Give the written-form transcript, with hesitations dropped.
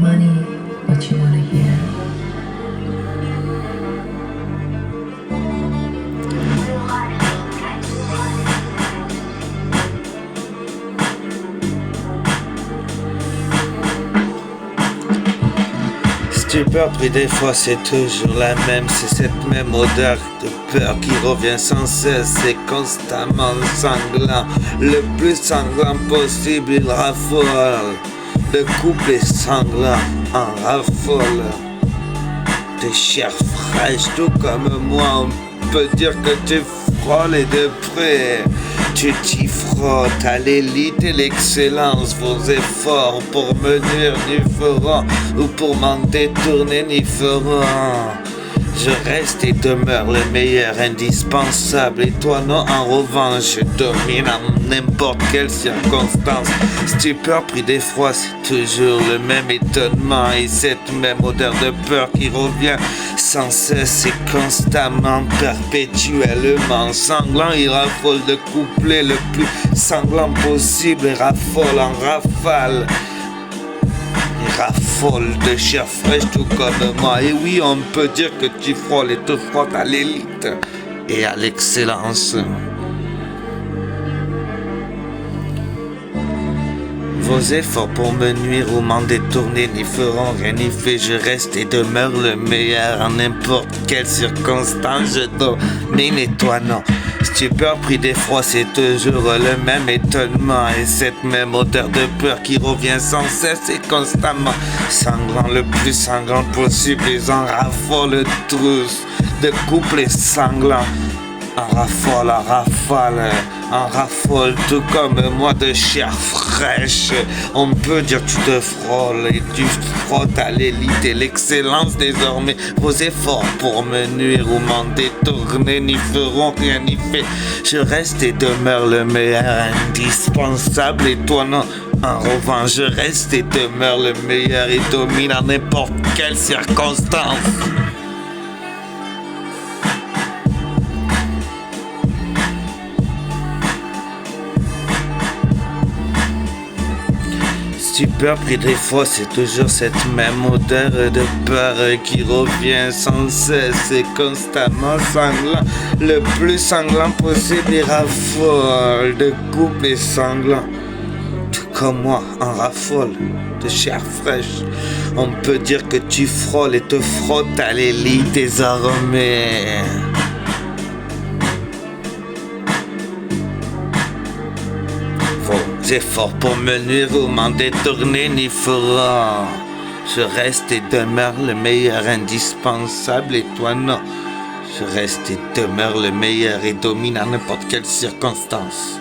money what you want to hear. Stupeur pris des fois, c'est toujours la même. C'est cette même odeur de peur qui revient sans cesse. C'est constamment sanglant, le plus sanglant possible. Il raffole, le couple est sanglant, en raffole de chair fraîche, tout comme moi. On peut dire que tu frôles et de près. Tu t'y frottes à l'élite et l'excellence. Vos efforts pour me nuire n'y feront, ou pour m'en détourner n'y feront. Je reste et demeure le meilleur, indispensable. Et toi non, en revanche, je domine en n'importe quelle circonstance. Stupeur pris d'effroi, c'est toujours le même étonnement. Et cette même odeur de peur qui revient sans cesse et constamment, perpétuellement. Sanglant, il raffole de couplet le plus sanglant possible. Et raffole en rafale. Raffole de chair fraîche tout comme moi. Et oui, on peut dire que tu frôles et te frottes à l'élite et à l'excellence. Vos efforts pour me nuire ou m'en détourner n'y feront rien n'y fait. Je reste et demeure le meilleur en n'importe quelle circonstance. Je domine et toi non. Stupeur pris d'effroi, c'est toujours le même étonnement. Et cette même odeur de peur qui revient sans cesse et constamment. Sanglant le plus sanglant possible. Ils en raffolent tous de couplets sanglants. En raffole, en rafale, en raffole, tout comme moi de chair fraîche. On peut dire tu te frôles et tu frottes à l'élite et l'excellence désormais. Vos efforts pour me nuire ou m'en détourner n'y feront rien n'y fait. Je reste et demeure le meilleur, indispensable. Et toi non, en revanche, je reste et demeure le meilleur et domine en n'importe quelle circonstance. Stupeur pris des fois, c'est toujours cette même odeur de peur qui revient sans cesse et constamment sanglant, le plus sanglant possible. Et raffole de couple et sanglant, tout comme moi, en raffole de chair fraîche. On peut dire que tu frôles et te frottes à l'élite désormais. Vos efforts pour me nuire ou m'en détourner n'y feront. Je reste et demeure le meilleur, indispensable. Et toi non. Je reste et demeure le meilleur et domine en n'importe quelle circonstance.